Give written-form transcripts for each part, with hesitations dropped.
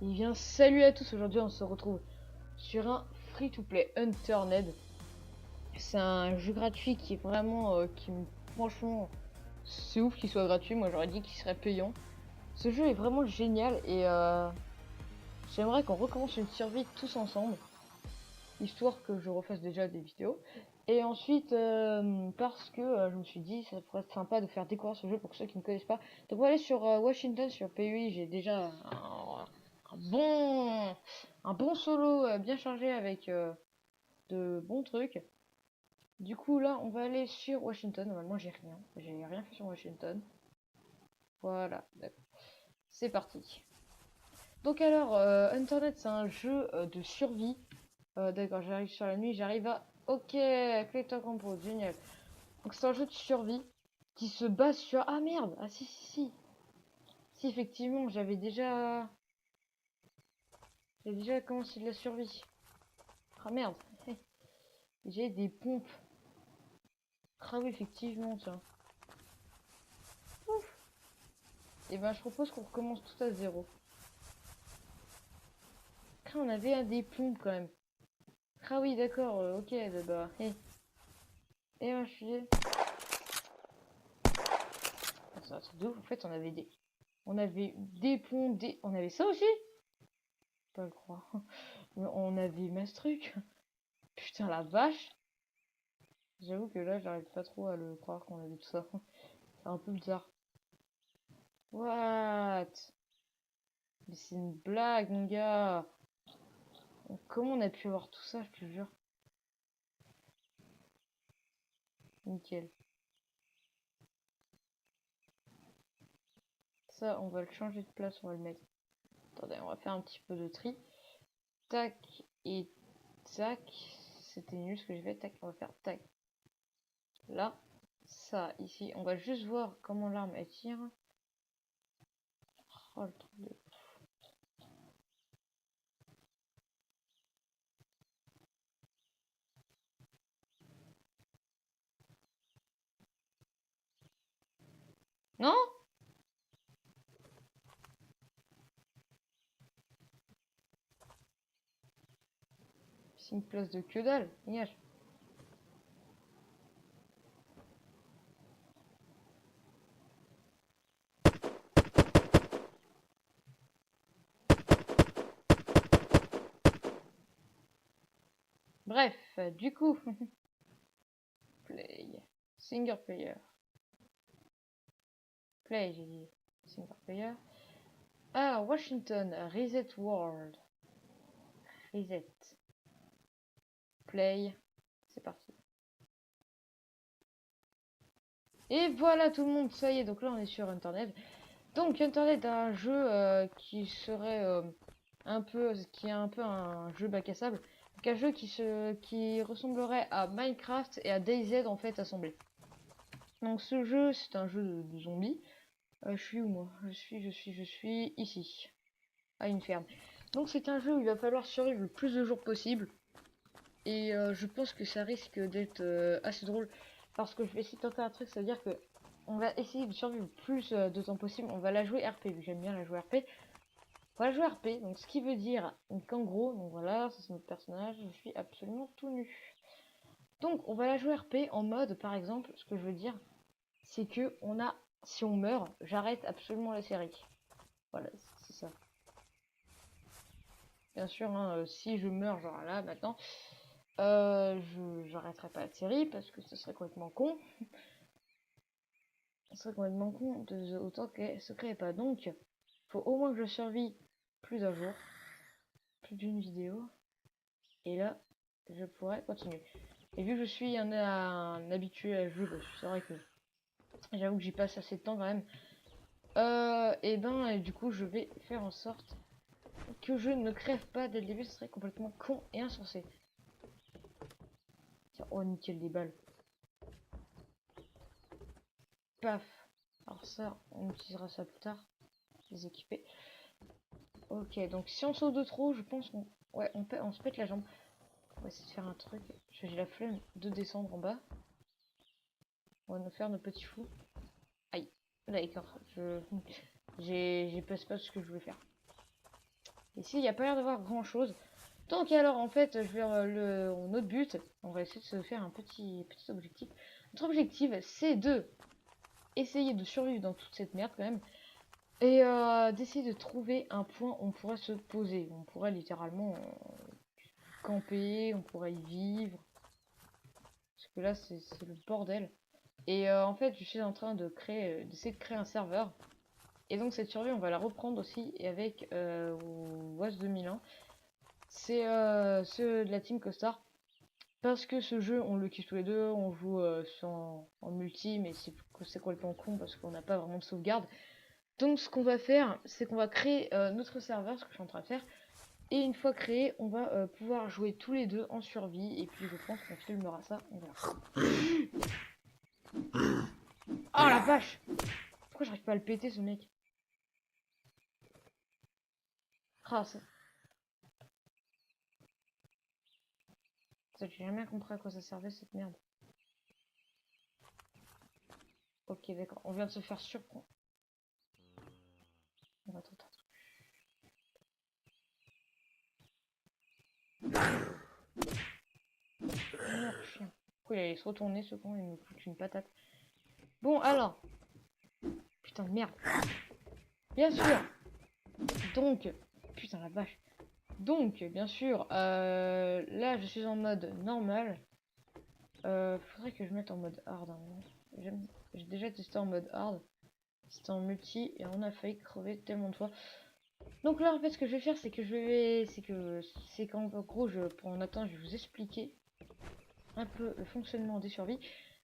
Et bien salut à tous, aujourd'hui on se retrouve sur un free-to-play Unturned. C'est un jeu gratuit qui est vraiment, franchement, c'est ouf qu'il soit gratuit, moi j'aurais dit qu'il serait payant. Ce jeu est vraiment génial et j'aimerais qu'on recommence une survie tous ensemble, histoire que je refasse déjà des vidéos. Et ensuite, parce que je me suis dit, ça pourrait être sympa de faire découvrir ce jeu pour ceux qui ne connaissent pas. Donc on va aller sur Washington, sur PUI, j'ai déjà un bon, un bon solo bien chargé avec de bons trucs. Du coup là, on va aller sur Washington. Normalement, j'ai rien fait sur Washington. Voilà, c'est parti. Donc alors, Internet, c'est un jeu de survie. D'accord, j'arrive sur la nuit, j'arrive à... Ok, Clayton Compose, génial. Donc c'est un jeu de survie qui se base sur... Ah merde, ah si, si, si. Si, effectivement, J'ai déjà commencé de la survie. Ah merde. J'ai des pompes. Ah oui, effectivement, tiens. Ouf. Et ben, je propose qu'on recommence tout à zéro. Ah, on avait des pompes quand même. Ah oui, d'accord, ok, bah... Et ben, je suis... C'est un truc de ouf, en fait, on avait des... On avait des pompes, des... On avait ça aussi? Pas le croire. On avait Mastruc. Putain, la vache. J'avoue que là, j'arrive pas trop à le croire qu'on avait tout ça. C'est un peu bizarre. What? Mais c'est une blague, mon gars. Comment on a pu avoir tout ça, je te jure. Nickel. Ça, on va le changer de place, on va le mettre. Attendez, on va faire un petit peu de tri. Tac et tac. C'était nul ce que j'ai fait. Tac, on va faire tac. Là, ça, ici. On va juste voir comment l'arme elle tire. Oh, le truc de... Non? C'est une place de que dalle. Dégage. Bref, du coup. Play. Single player. Play, j'ai dit. Single player. Ah, Washington. Reset World. Reset. Play. C'est parti. Et voilà tout le monde, ça y est, donc là on est sur Internet. Donc Internet est un jeu qui serait qui est un peu un jeu bac à sable. Donc un jeu qui ressemblerait à Minecraft et à DayZ en fait assemblés. Donc ce jeu c'est un jeu de zombies. Je suis où moi? Je suis ici, à une ferme. Donc c'est un jeu où il va falloir survivre le plus de jours possible. Et je pense que ça risque d'être assez drôle. Parce que je vais essayer de tenter un truc, ça veut dire que on va essayer de survivre le plus de temps possible. On va la jouer RP, vu que j'aime bien la jouer RP. On va la jouer RP, donc ce qui veut dire qu'en gros, donc voilà, ça c'est notre personnage, je suis absolument tout nu. Donc on va la jouer RP en mode, par exemple, ce que je veux dire, c'est que si on meurt, j'arrête absolument la série. Voilà, c'est ça. Bien sûr, hein, si je meurs, genre là, maintenant, j'arrêterai pas la série parce que ce serait complètement con. Ce serait complètement con de autant qu'elle se crée pas. Donc, faut au moins que je survis plus d'un jour, plus d'une vidéo. Et là, je pourrais continuer. Et vu que je suis un habitué à jouer, parce que c'est vrai que j'avoue que j'y passe assez de temps quand même. Et du coup, je vais faire en sorte que je ne crève pas dès le début, ce serait complètement con et insensé. Tiens, oh nickel des balles. Paf. Alors ça, on utilisera ça plus tard. Les équiper. Ok, donc si on saute de trop, je pense qu'on... Ouais, on se pète la jambe. On va essayer de faire un truc. J'ai la flemme de descendre en bas. On va nous faire nos petits fous. Aïe. D'accord. J'ai pas ce que je voulais faire. Ici, il n'y a pas l'air d'avoir grand chose. Donc alors en fait, je vais notre but, on va essayer de se faire un petit objectif. Notre objectif, c'est de essayer de survivre dans toute cette merde quand même. Et d'essayer de trouver un point où on pourrait se poser. On pourrait littéralement camper, on pourrait y vivre. Parce que là, c'est le bordel. Et en fait, je suis en train de créer, d'essayer de créer un serveur. Et donc cette survie, on va la reprendre aussi et avec WAS 2001. C'est ceux de la team Costar. Parce que ce jeu, on le kiffe tous les deux, on joue en multi, mais c'est complètement con parce qu'on n'a pas vraiment de sauvegarde. Donc ce qu'on va faire, c'est qu'on va créer notre serveur, ce que je suis en train de faire. Et une fois créé, on va pouvoir jouer tous les deux en survie. Et puis je pense qu'on filmera ça, on verra. Oh la vache! Pourquoi j'arrive pas à le péter ce mec? Ah, ça... J'ai jamais compris à quoi ça servait cette merde. Ok, d'accord. On vient de se faire surprendre. On va tenter un truc. Merde, chien. Pourquoi il allait se retourner ce con et me foutre une patate? Bon, alors. Putain de merde. Bien sûr. Donc. Putain la vache. Donc, bien sûr, là je suis en mode normal. Faudrait que je mette en mode hard. Hein. J'ai déjà testé en mode hard. C'était en multi et on a failli crever tellement de fois. Donc là en fait ce que je vais faire c'est que c'est qu'en gros pour en attendre je vais vous expliquer un peu le fonctionnement des survies.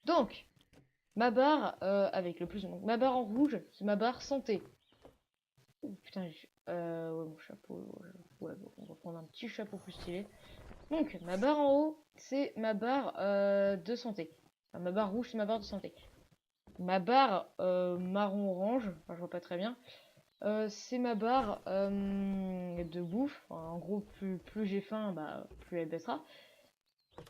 Donc ma barre avec le plus donc ma barre en rouge c'est ma barre santé. Oh putain ouais mon chapeau ouais bon, on va prendre un petit chapeau plus stylé. Donc ma barre en haut c'est ma barre de santé. Enfin, ma barre rouge c'est ma barre de santé. Ma barre marron orange, enfin, je vois pas très bien. C'est ma barre de bouffe. En gros, plus j'ai faim, bah, plus elle baissera.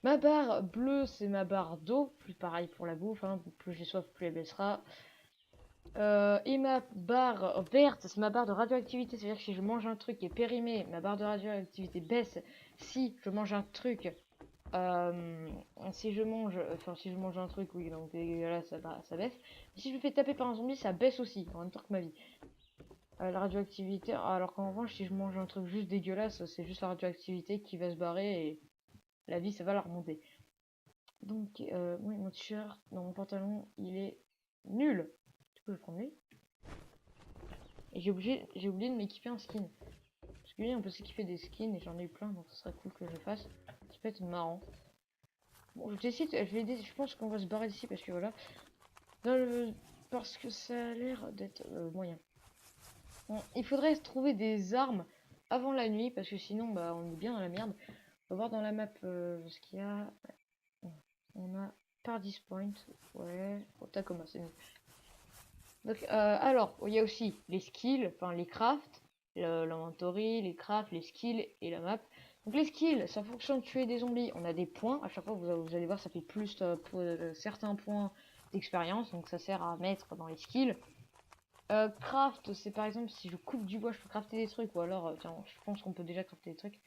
Ma barre bleue, c'est ma barre d'eau. Plus pareil pour la bouffe. Hein. Plus j'ai soif, plus elle baissera. Et ma barre verte, c'est ma barre de radioactivité. C'est-à-dire que si je mange un truc qui est périmé, ma barre de radioactivité baisse. Si je mange un truc... si je mange un truc, oui, donc là, ça baisse. Mais si je me fais taper par un zombie, ça baisse aussi, en même temps que ma vie. La radioactivité, alors qu'en revanche, si je mange un truc juste dégueulasse, c'est juste la radioactivité qui va se barrer et la vie, ça va la remonter. Donc, oui, mon t-shirt, dans mon pantalon, il est nul. Du coup, je vais prendre lui. Et j'ai oublié de m'équiper en skin. Parce que lui, on peut s'équiper des skins et j'en ai eu plein, donc ce serait cool que je le fasse. Ça peut être marrant. Bon, je pense qu'on va se barrer d'ici parce que voilà. Parce que ça a l'air d'être moyen. Bon, il faudrait trouver des armes avant la nuit parce que sinon bah on est bien dans la merde. On va voir dans la map ce qu'il y a. On a Paradise Point. Ouais, Tacoma, c'est mieux. Donc alors, il y a aussi les skills, enfin les crafts, l'inventory, les crafts, les skills et la map. Donc les skills, ça fonctionne de tuer des zombies. On a des points. À chaque fois, vous allez voir, ça fait plus pour certains points d'expérience. Donc ça sert à mettre dans les skills. Craft, c'est par exemple si je coupe du bois, je peux crafter des trucs. Ou alors, tiens, je pense qu'on peut déjà crafter des trucs.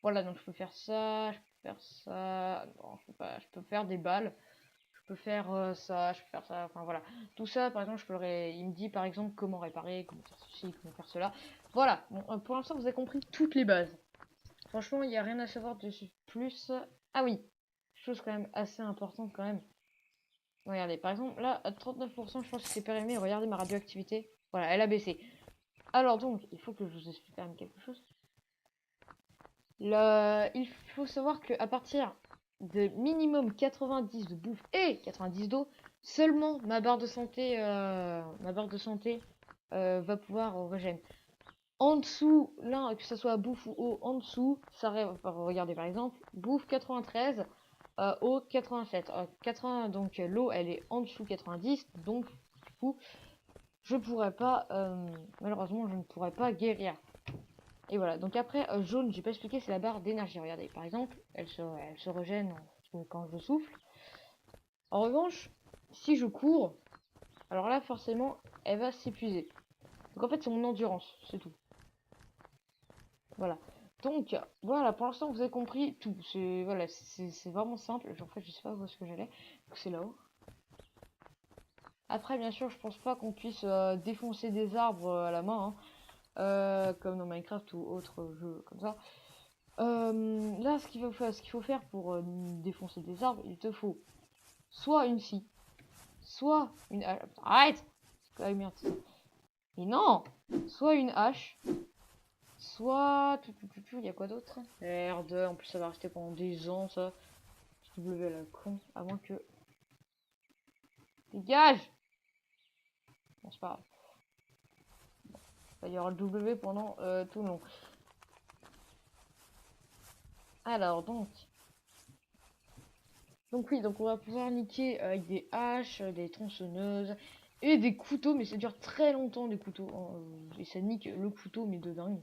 Voilà, donc je peux faire ça, je peux faire ça. Non, je peux pas. Je peux faire des balles. Je peux faire ça, je peux faire ça. Enfin voilà. Tout ça, par exemple, il me dit par exemple comment réparer, comment faire ceci, comment faire cela. Voilà. Bon, pour l'instant, vous avez compris toutes les bases. Franchement, il n'y a rien à savoir dessus. Plus. Ah oui, chose quand même assez importante quand même. Regardez, par exemple, là, à 39%, je pense que c'est périmé. Regardez ma radioactivité. Voilà, elle a baissé. Alors donc, il faut que je vous explique quand même quelque chose. Il faut savoir qu'à partir de minimum 90 de bouffe et 90 d'eau, seulement ma barre de santé, va pouvoir régénérer. En dessous, là, que ce soit bouffe ou eau, en dessous, ça regardez par exemple, bouffe 93, eau 87. 80, donc l'eau elle est en dessous 90, donc du coup, je pourrais pas, malheureusement, je ne pourrais pas guérir. Et voilà, donc après, jaune, j'ai pas expliqué, c'est la barre d'énergie. Regardez, par exemple, elle se régène quand je souffle. En revanche, si je cours, alors là, forcément, elle va s'épuiser. Donc en fait, c'est mon endurance, c'est tout. Voilà. Donc, voilà, pour l'instant, vous avez compris tout. C'est voilà, c'est vraiment simple. En fait, je sais pas où est-ce que j'allais. C'est là-haut. Après, bien sûr, je pense pas qu'on puisse défoncer des arbres à la main, hein, comme dans Minecraft ou autre jeu comme ça. Là, ce qu'il faut faire pour défoncer des arbres, il te faut soit une scie, soit une hache. Arrête! Ah, merde. Mais non! Soit une hache, soit... Il y a quoi d'autre? Merde, en plus ça va rester pendant des ans, ça. W à la con, à moins que... Dégage! Bon, c'est pas grave. Il y aura le W pendant tout le long. Alors, donc oui, donc on va pouvoir niquer avec des haches, des tronçonneuses et des couteaux, mais ça dure très longtemps des couteaux. Et ça nique le couteau, mais de dingue.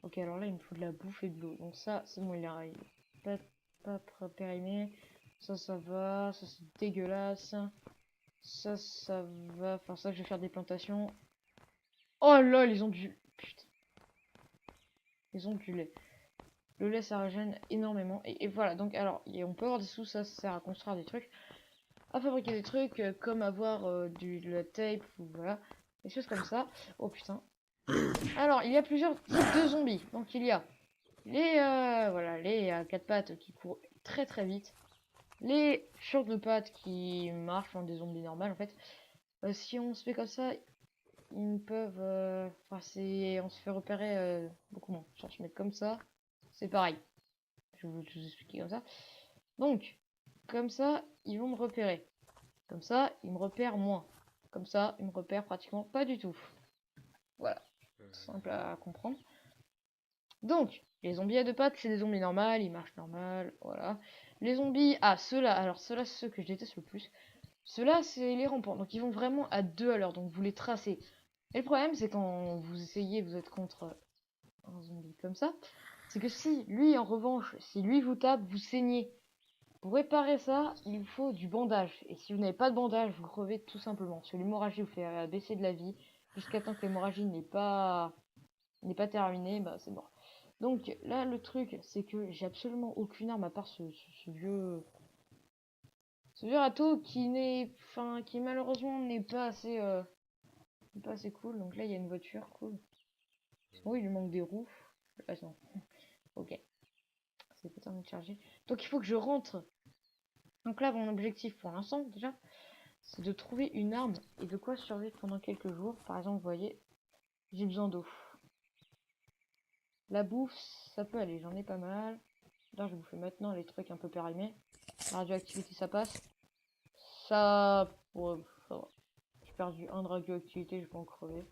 Ok, alors là, il me faut de la bouffe et de l'eau. Donc ça, c'est bon, il est pas périmé. Ça va. Ça, c'est dégueulasse. Ça va. Enfin, ça, je vais faire des plantations. Oh là, ils ont du... Putain. Ils ont du lait. Le lait, ça régène énormément. Et voilà, donc alors, on peut avoir des sous, ça sert à construire des trucs. À fabriquer des trucs, comme avoir de la tape, ou voilà. Des choses comme ça. Oh putain. Alors, il y a plusieurs types de zombies. Donc, il y a les à quatre pattes qui courent très très vite. Les sur deux pattes qui marchent, des zombies normales en fait. Si on se fait comme ça, ils peuvent... Enfin, on se fait repérer beaucoup moins. Genre, je mets comme ça, c'est pareil. Je vais vous expliquer comme ça. Donc, comme ça, ils vont me repérer. Comme ça, ils me repèrent moins. Comme ça, ils me repèrent pratiquement pas du tout. Voilà. Simple à comprendre. Donc, les zombies à deux pattes, c'est des zombies normales, ils marchent normal, voilà. Les zombies, alors ceux-là, c'est ceux que je déteste le plus. Ceux-là, c'est les rampants, donc ils vont vraiment à deux à l'heure, donc vous les tracez. Et le problème, c'est quand vous essayez, vous êtes contre un zombie comme ça, c'est que si lui, en revanche, si lui vous tape, vous saignez. Pour réparer ça, il vous faut du bandage. Et si vous n'avez pas de bandage, vous crevez tout simplement. Parce que l'hémorragie vous fait baisser de la vie, jusqu'à temps que l'hémorragie n'est pas terminée, bah c'est mort. Donc là, le truc, c'est que j'ai absolument aucune arme à part ce vieux râteau qui malheureusement n'est pas assez cool. Donc là, il y a une voiture, cool. Oh, il lui manque des roues. Ah non. Ok. C'est pas terminé de charger. Donc il faut que je rentre. Donc là, mon objectif pour l'instant, déjà, c'est de trouver une arme et de quoi survivre pendant quelques jours. Par exemple, vous voyez, j'ai besoin d'eau. La bouffe, ça peut aller, j'en ai pas mal. Là, je vous fais maintenant les trucs un peu périmés. La radioactivité, ça passe. Ça... Ouais, ça va. J'ai perdu 1 de radioactivité, je vais pas en crever.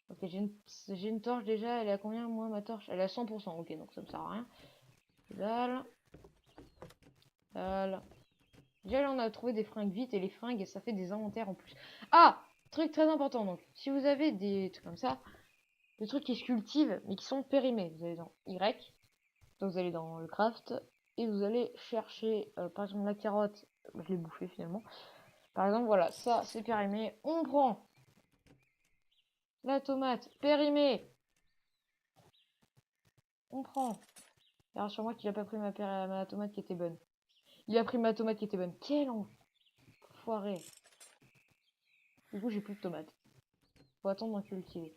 Ok, j'ai une torche déjà, elle est à combien moi ma torche? Elle est à 100%, ok, donc ça me sert à rien. Dalle. Dalle. Déjà là on a trouvé des fringues vite et les fringues ça fait des inventaires en plus. Ah! Truc très important donc, si vous avez des trucs comme ça, des trucs qui se cultivent mais qui sont périmés, vous allez dans Y, donc vous allez dans le craft, et vous allez chercher par exemple la carotte, je l'ai bouffée finalement. Par exemple voilà, ça c'est périmé, on prend la tomate périmée, on prend. Et rassure-moi qu'il a pas pris ma tomate qui était bonne. Il a pris ma tomate qui était bonne. Quel enfoiré. Du coup j'ai plus de tomates. Faut attendre d'en cultiver.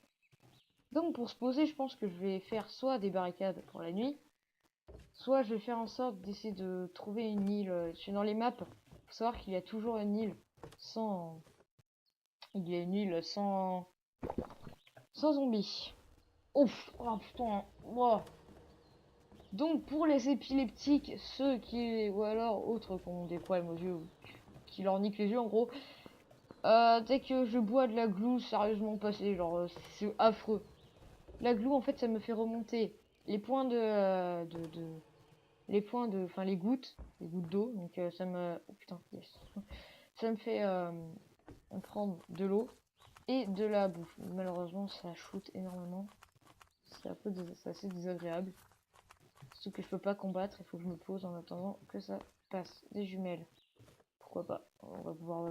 Donc pour se poser, je pense que je vais faire soit des barricades pour la nuit, soit je vais faire en sorte d'essayer de trouver une île. Je suis dans les maps, faut savoir qu'il y a toujours une île sans... Il y a une île sans zombies. Ouf, oh putain, wow. Donc pour les épileptiques, ceux qui... ou alors autres qui ont des problèmes aux yeux, ou qui leur niquent les yeux en gros, dès que je bois de la glu, sérieusement passé, genre c'est affreux. La glue, en fait, ça me fait remonter les points enfin les gouttes d'eau. Donc ça me, oh putain, yes. Ça me fait prendre de l'eau et de la bouffe. Malheureusement, ça shoot énormément. C'est assez désagréable. Surtout que je peux pas combattre, il faut que je me pose en attendant que ça passe. Des jumelles, pourquoi pas. On va pouvoir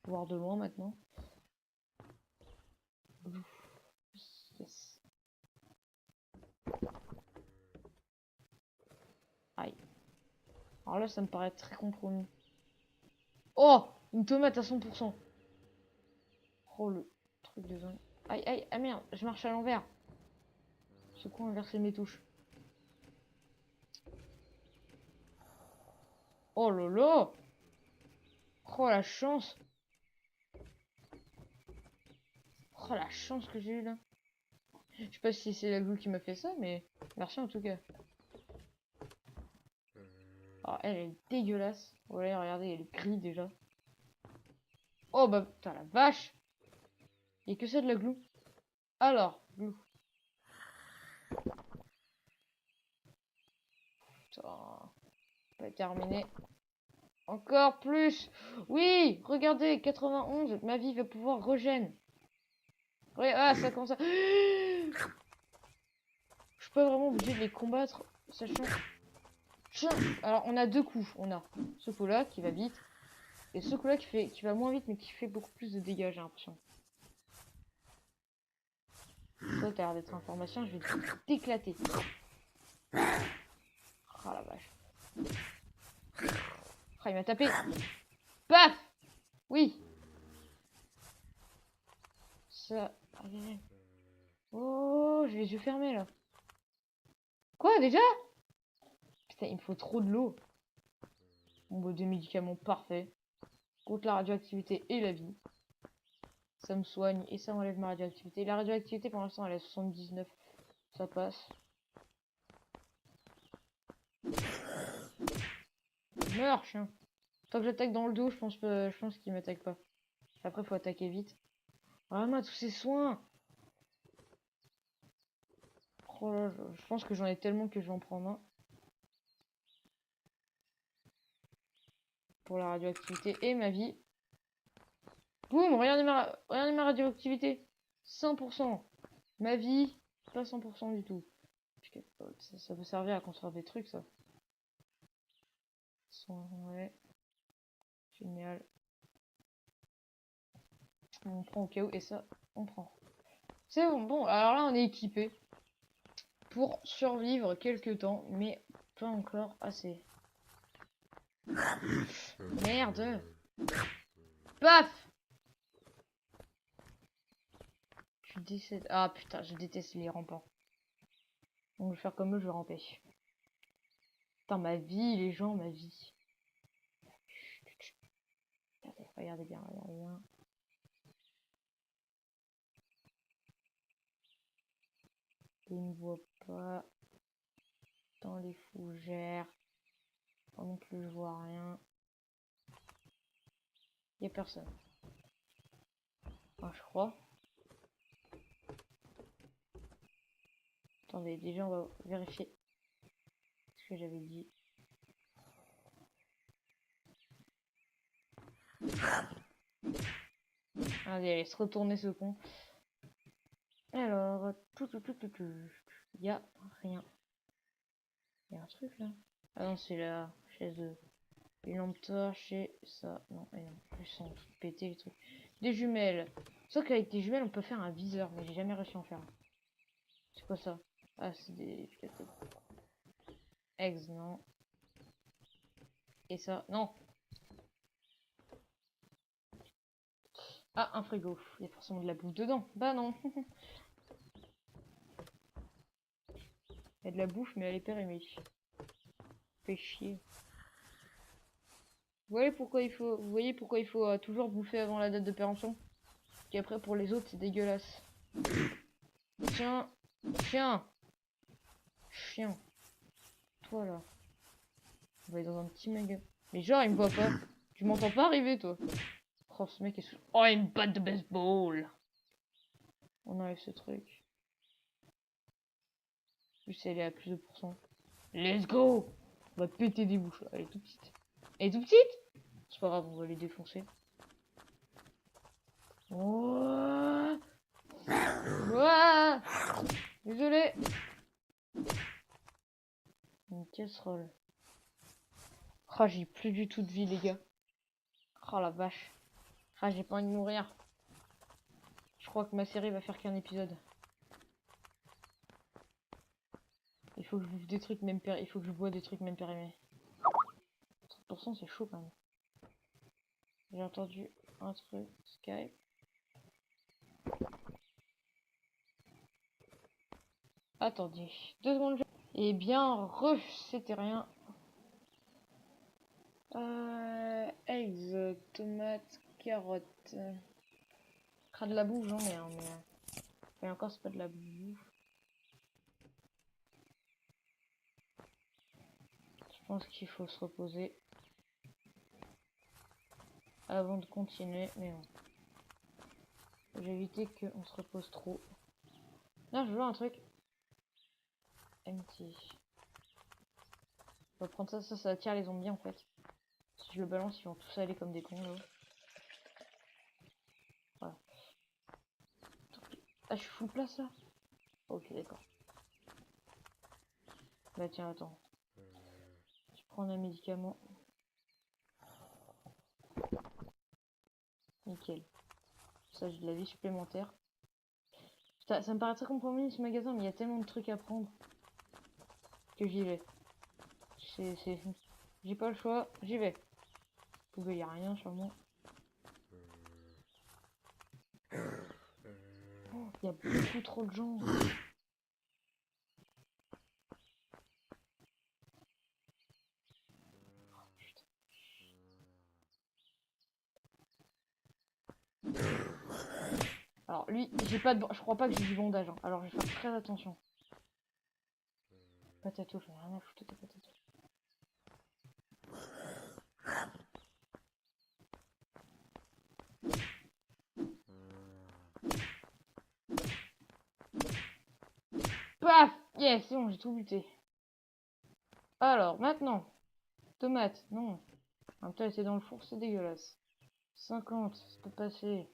voir de loin maintenant. Yes. Alors là, ça me paraît très compromis. Oh, une tomate à 100%. Oh, le truc de zone. Aïe, aïe, ah merde, je marche à l'envers. Ce coup inversé mes touches. Oh là là. Oh la chance. Oh la chance que j'ai eu là. Je sais pas si c'est la glue qui m'a fait ça, mais merci en tout cas. Oh, elle est dégueulasse. Ouais, regardez, elle est grise déjà. Oh bah putain la vache. Il y a que ça de la glue. Alors, glue. Putain. Pas terminé. Encore plus. Oui, regardez, 91. Ma vie va pouvoir régénérer. Ouais, ah, ça commence à... Je suis pas vraiment obligé de les combattre, sachant... Alors, on a deux coups. On a ce coup-là qui va vite. Et ce coup-là qui va moins vite, mais qui fait beaucoup plus de dégâts, j'ai l'impression. Toi, t'as l'air d'être information, je vais t'éclater. Oh la vache. Oh, il m'a tapé. Paf. Oui. Ça... Oh, j'ai les yeux fermés, là. Quoi, déjà? Putain, il me faut trop de l'eau. Bon, bah, des médicaments parfaits. Contre la radioactivité et la vie. Ça me soigne et ça m'enlève ma radioactivité. La radioactivité, pour l'instant, elle est à 79. Ça passe. Meurs, chien. Tant que j'attaque dans le dos, je pense qu'il m'attaque pas. Après, faut attaquer vite. Ah, moi, tous ces soins. Oh là, je pense que j'en ai tellement que je vais en prendre un. Pour la radioactivité et ma vie. Boum, regardez ma radioactivité. 100%. Ma vie, pas 100% du tout. Ça peut servir à construire des trucs, ça. Ouais. Génial. On prend au cas où, et ça, on prend. C'est bon, bon, alors là, on est équipé. Pour survivre quelques temps, mais pas encore assez. Merde. Paf. Je décède. Ah putain, je déteste les rampants. Donc je vais faire comme eux, je vais ramper. Putain, ma vie, les gens, ma vie. Regardez bien, regardez bien. Ils ne voient pas dans les fougères. Moi non plus, je vois rien. Il n'y a personne. Enfin, je crois. Attendez, déjà, on va vérifier ce que j'avais dit. Allez, allez, se retourner ce con. Alors, il y a rien. Il y a un truc là. Ah non, c'est la chaise de... Une lampe torche et ça. Non, et non. Ils sont tout pétés les trucs. Des jumelles. Sauf qu'avec des jumelles, on peut faire un viseur, mais j'ai jamais réussi à en faire un. C'est quoi ça? Ah, c'est des... Eggs, non. Et ça, non. Ah, un frigo. Il y a forcément de la bouffe dedans. Bah non. Il y a de la bouffe, mais elle est périmée. Fait chier. Vous voyez pourquoi il faut toujours bouffer avant la date de péremption? Qu'après, pour les autres, c'est dégueulasse. Tiens. Chien. Chien. Toi, là. On va aller dans un petit magasin. Mais genre, il me voit pas. Tu m'entends pas arriver, toi? Oh, ce mec est sous... Oh, une batte de baseball. On enlève ce truc. Juste, elle est à plus de pourcent. Let's go. On va péter des bouches. Elle est toute petite. Elle est toute petite? C'est pas grave, on va les défoncer. Oh. Ouah. Désolé. Une casserole. Oh, j'ai plus du tout de vie, les gars. Oh la vache. Ah, j'ai pas envie de mourir. Je crois que ma série va faire qu'un épisode. Il faut que je bouffe des trucs même périmés. Il faut que je bois des trucs même périmés. 50%, c'est chaud quand même. J'ai entendu un truc, Skype. Attendez, 2 secondes. Eh bien, c'était rien. Eggs, tomates, carottes. Cra de la bouffe, j'en ai, hein, mais encore, c'est pas de la bouffe. Je pense qu'il faut se reposer avant de continuer, mais bon. J'ai évité qu'on se repose trop. Là, je veux voir un truc. Empty. On va prendre ça, ça attire les zombies en fait. Si je le balance, ils vont tous aller comme des cons là. Voilà. Ah, je suis full place là. Ok, d'accord. Bah tiens, attends. Je prends un médicament. Nickel. Ça, j'ai de la vie supplémentaire. Putain, ça me paraît très compromis ce magasin, mais il y a tellement de trucs à prendre que j'y vais. J'ai pas le choix, j'y vais. Il y a rien sûrement. Oh, il y a beaucoup trop de gens. Alors lui, j'ai pas de... je crois pas que j'ai du bandage. Hein. Alors je vais faire très attention. Patato, j'en ai rien à foutre de patato. Paf! Yes, c'est bon, j'ai tout buté. Alors, maintenant. Tomate, non. En même temps, elle était dans le four, c'est dégueulasse. 50, ça peut passer.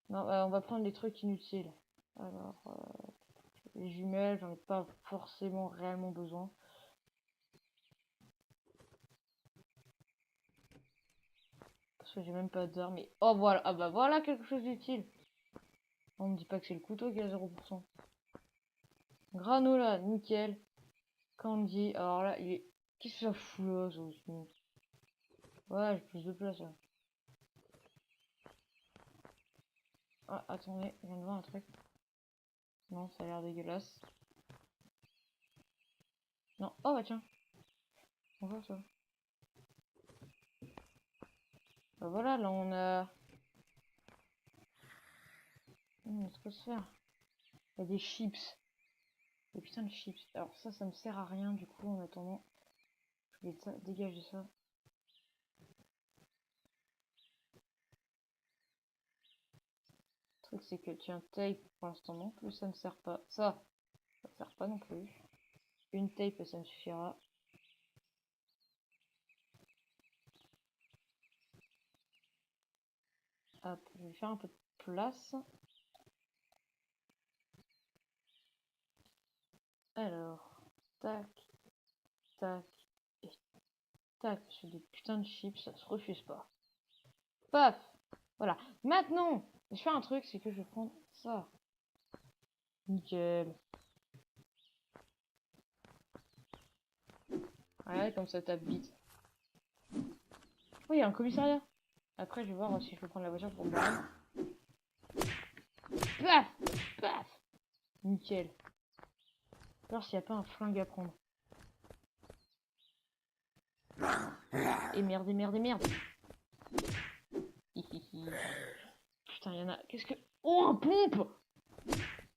Non, on va prendre les trucs inutiles. Alors, les jumelles, j'en ai pas forcément réellement besoin. Parce que j'ai même pas d'armes. Mais oh voilà, ah bah voilà quelque chose d'utile. On me dit pas que c'est le couteau qui a 0%. Granola, nickel. Candy, alors là, il est... Qu'est-ce que ça fout là, ça aussi? Ouais, j'ai plus de place là. Ah, attendez, je viens de voir un truc. Non, ça a l'air dégueulasse. Non, oh bah tiens. On voit ça. Bah voilà, là on a... c'est quoi se faire? Il y a des chips. Des putains de chips. Alors ça me sert à rien du coup en attendant. Je vais dégager ça. Le truc c'est que tiens, tape pour l'instant non plus ça ne sert pas. Ça ne sert pas non plus. Une tape ça me suffira. Hop, je vais faire un peu de place. Alors, tac, tac, et tac, sur des putains de chips, ça se refuse pas. Paf! Voilà. Maintenant, je fais un truc, c'est que je vais prendre ça. Nickel. Ouais, comme ça tape vite. Oh, il y a un commissariat. Après, je vais voir si je peux prendre la voiture pour me barrer. Paf! Paf! Nickel. Alors s'il n'y a pas un flingue à prendre. Et merde, et merde, et merde. Putain, il y en a. Qu'est-ce que... Oh, un pompe!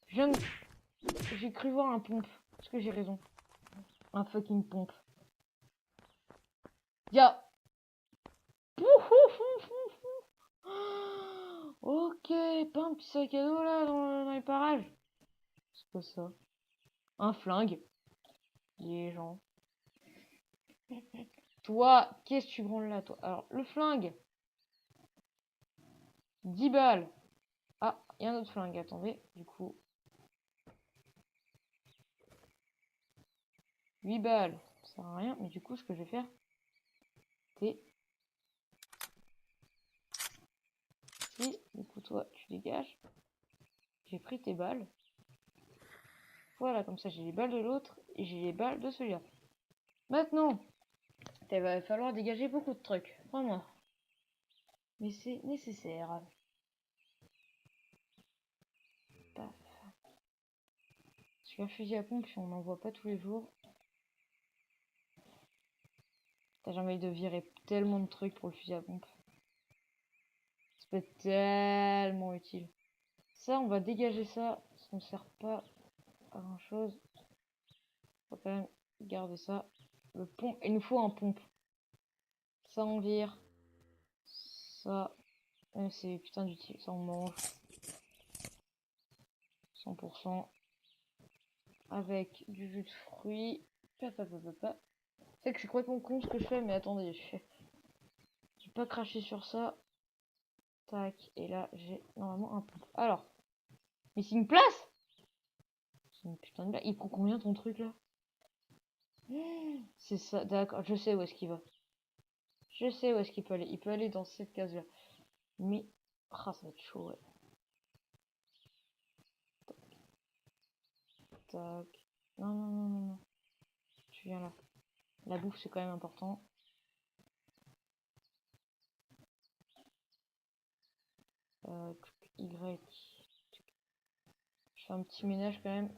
J'ai cru voir un pompe. Est-ce que j'ai raison? Un fucking pompe. Y'a... Ok, pas un petit sac à dos là dans les parages. C'est quoi ça? Un flingue. Les gens. Toi, qu'est-ce que tu branles là, toi? Alors, le flingue. 10 balles. Ah, il y a un autre flingue, attendez. Du coup. 8 balles. Ça sert à rien, mais du coup, ce que je vais faire, c'est... Si, du coup, toi, tu dégages. J'ai pris tes balles. Voilà, comme ça, j'ai les balles de l'autre et j'ai les balles de celui-là. Maintenant, Il va falloir dégager beaucoup de trucs, vraiment. Mais c'est nécessaire. Paf. Parce qu'un fusil à pompe, on n'en voit pas tous les jours. J'ai envie de virer tellement de trucs pour le fusil à pompe. Ça peut être tellement utile. Ça, on va dégager ça. Ça ne sert pas à grand chose. On va quand même garder ça. Le pompe. Il nous faut un pompe. Ça, on vire. Ça. C'est putain d'utile. Ça, on mange. 100%. Avec du jus de fruits. C'est que je suis complètement con ce que je fais, mais attendez. Je vais pas cracher sur ça. Tac. Et là, j'ai normalement un pompe. Alors. Mais c'est une place! C'est une putain de blague. Il prend combien ton truc là? C'est ça, d'accord. Je sais où est-ce qu'il va. Je sais où est-ce qu'il peut aller. Il peut aller dans cette case là. Mais. Ah, ça va être chaud, ouais. Tac. Non, non, non, non, non. Tu viens là. La bouffe, c'est quand même important. Y. Je fais un petit ménage quand même.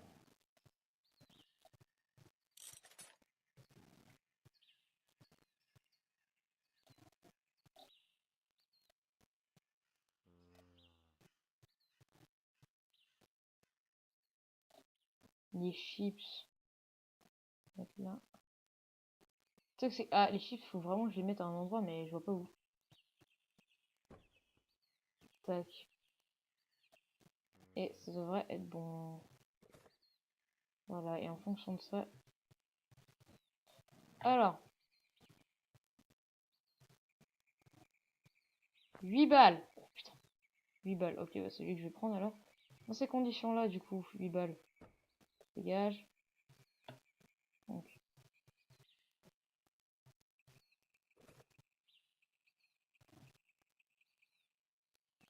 Les chips. Mettre là. Tu sais que c'est. Ah, les chips, faut vraiment que je les mette à un endroit, mais je vois pas où. Tac. Et ça devrait être bon. Voilà, et en fonction de ça. Alors. 8 balles. Oh, putain. 8 balles. Ok, bah, c'est lui que je vais prendre alors. Dans ces conditions-là, du coup, 8 balles. Dégage. Donc.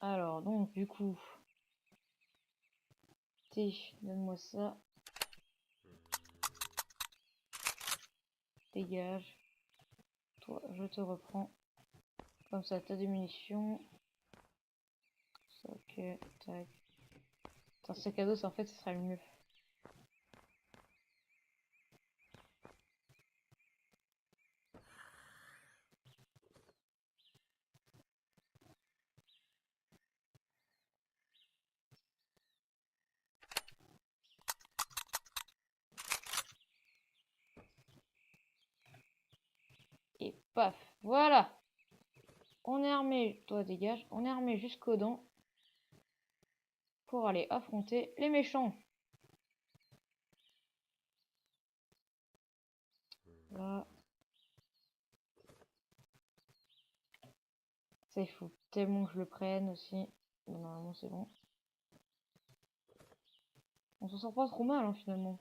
Alors, donc, du coup. Donne-moi ça. Dégage. Toi, je te reprends. Comme ça, t'as des munitions. Ça, ok, tac. Un sac à dos, ça, en fait, ce sera le mieux. Et paf, voilà. On est armé, toi dégage, on est armé jusqu'aux dents pour aller affronter les méchants. Là. Ça, il faut tellement que je le prenne aussi. Bon, normalement, c'est bon. On s'en sort pas trop mal, hein, finalement.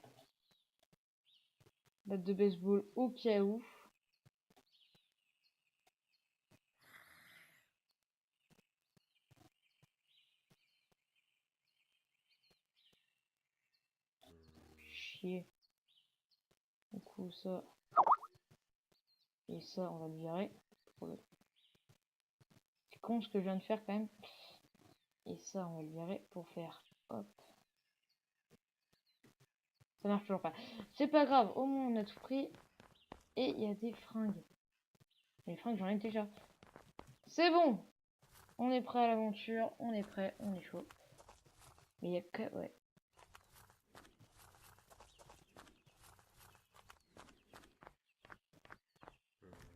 Batte de baseball au cas où. Chier. Du coup, ça. Et ça, on va le virer. C'est con ce que je viens de faire quand même. Et ça, on va le virer pour faire. Hop. Ça marche toujours pas. C'est pas grave, au moins on a tout pris. Et il y a des fringues. Les fringues, j'en ai déjà. C'est bon. On est prêt à l'aventure. On est prêt. On est chaud. Mais il y a que... Ouais.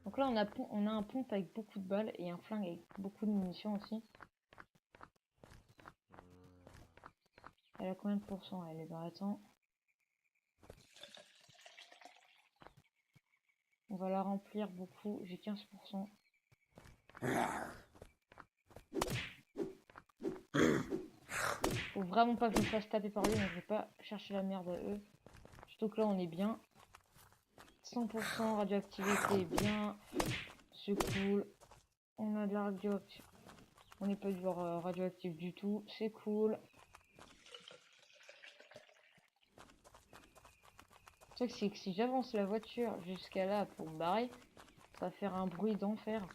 Donc là, on a un pompe avec beaucoup de balles et un flingue avec beaucoup de munitions aussi. Elle a combien de pourcents? Elle est dans la temps. On va la remplir beaucoup. J'ai 15%. Faut vraiment pas que je me fasse taper par lui, donc je vais pas chercher la merde à eux. Surtout que là, on est bien. 100% radioactivité, bien. C'est cool. On a de la radioactivité. On n'est pas du genre radioactif du tout. C'est cool. Le truc, c'est que si j'avance la voiture jusqu'à là pour me barrer, Ça va faire un bruit d'enfer.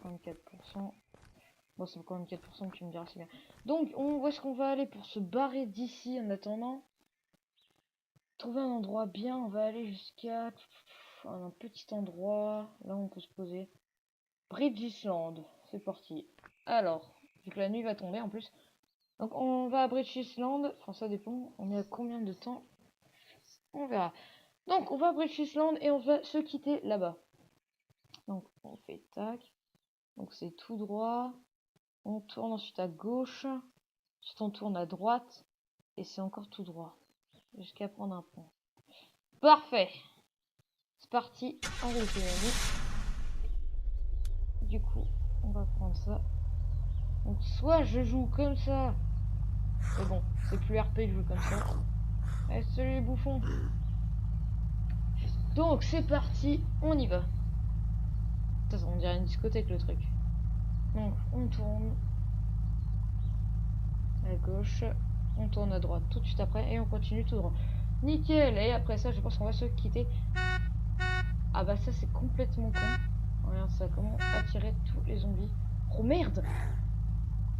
54%. Bon, c'est 54%, tu me diras, c'est bien. Donc, où est-ce qu'on va aller pour se barrer d'ici en attendant? Trouver un endroit bien, on va aller jusqu'à un petit endroit. Là, on peut se poser. Bridge Island, c'est parti. Alors, vu que la nuit va tomber en plus. Donc, on va à Bridge Island. Enfin, ça dépend. On est à combien de temps? On verra. Donc, on va à Bridge Island et on va se quitter là-bas. Donc, on fait tac. Donc, c'est tout droit. On tourne ensuite à gauche. Ensuite, on tourne à droite. Et c'est encore tout droit. Jusqu'à prendre un pont. Parfait. C'est parti. En route, les amis. Du coup, on va prendre ça. Donc, soit je joue comme ça. Mais bon, c'est plus RP de jouer comme ça. Allez, salut les bouffons. Donc, c'est parti. On y va. Attends, on dirait une discothèque le truc. Donc, on tourne à gauche. On tourne à droite tout de suite après. Et on continue tout droit. Nickel. Et après ça, je pense qu'on va se quitter. Ah bah ça, c'est complètement con. Regarde ça, comment attirer tous les zombies. Oh merde!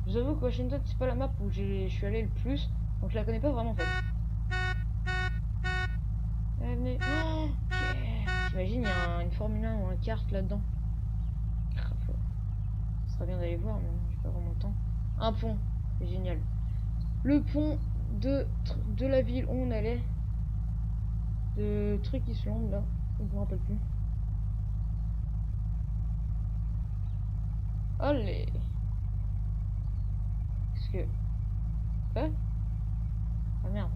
Je vous avoue que Washington, c'est pas la map où je suis allé le plus. Donc je la connais pas vraiment en fait. Allez, venez. Oh, yeah. T'imagines, il y a une Formule 1 ou un kart là-dedans. Ce serait bien d'aller voir, mais j'ai pas vraiment le temps. Un pont, c'est génial. Le pont de la ville où on allait. De trucs qui se landent là. Je me rappelle plus. Allez. Qu'est-ce que... Quoi? Ah merde.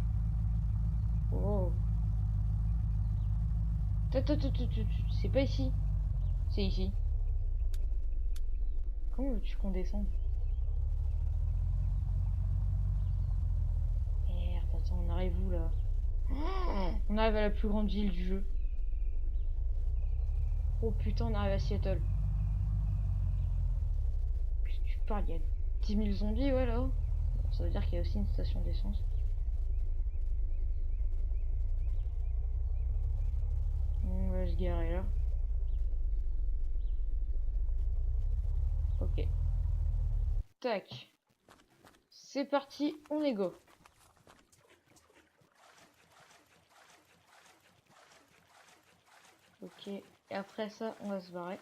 Oh. C'est pas ici. C'est ici. Comment veux-tu qu'on descende? Merde, attends, on arrive où là? Oh, on arrive à la plus grande ville du jeu. Oh putain, on arrive à Seattle. Qu'est-ce que tu parles? Il y a 10 000 zombies, ouais, là-haut. Bon, ça veut dire qu'il y a aussi une station d'essence. On va se garer là. Ok. Tac. C'est parti, on est go. Ok. Et après ça, on va se barrer.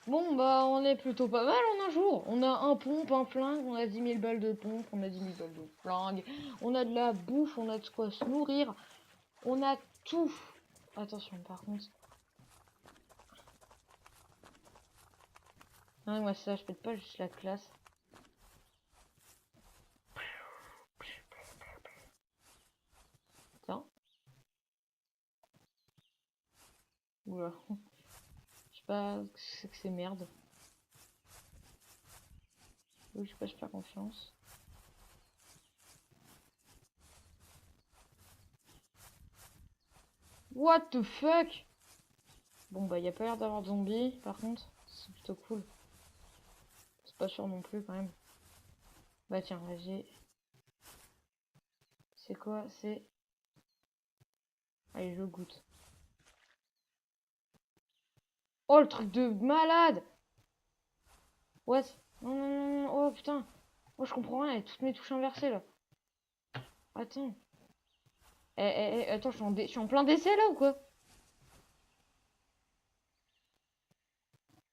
Bon, bah, on est plutôt pas mal en un jour. On a un pompe, un flingue, on a 10 000 balles de pompe, on a 10 000 balles de flingue, on a de la bouffe, on a de quoi se nourrir. On a tout. Attention, par contre. Non, moi, ça, je pète pas juste la classe. Tiens. Oula. Je sais pas ce que c'est que ces merdes. Oui, je sais pas, je fais confiance. What the fuck? Bon, bah, y a pas l'air d'avoir de zombies, par contre. C'est plutôt cool. C'est pas sûr non plus, quand même. Bah, tiens, vas-y. C'est quoi? C'est... Allez, je goûte. Oh, le truc de malade! What? Non, non, non, non. Oh, putain. Oh, je comprends rien, il y a toutes mes touches inversées, là. Attends. Attends, je suis en plein décès, là, ou quoi?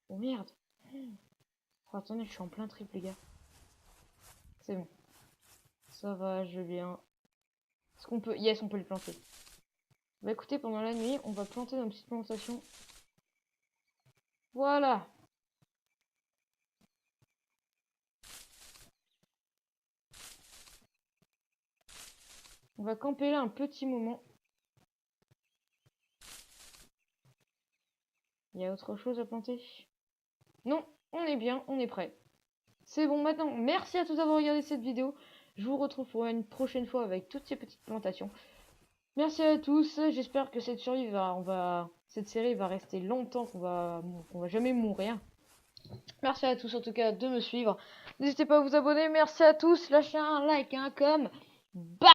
Oh, merde. Oh, attendez, je suis en plein trip, les gars. C'est bon. Ça va, je viens. Est-ce qu'on peut... Yes, on peut les planter. Bah écoutez, pendant la nuit, on va planter nos petites plantations. Voilà. On va camper là un petit moment. Il y a autre chose à planter? Non, on est bien, on est prêt. C'est bon maintenant. Merci à tous d'avoir regardé cette vidéo. Je vous retrouve pour une prochaine fois avec toutes ces petites plantations. Merci à tous. J'espère que cette série va rester longtemps, qu'on va jamais mourir. Merci à tous en tout cas de me suivre. N'hésitez pas à vous abonner. Merci à tous. Lâchez un like, un com. Bye.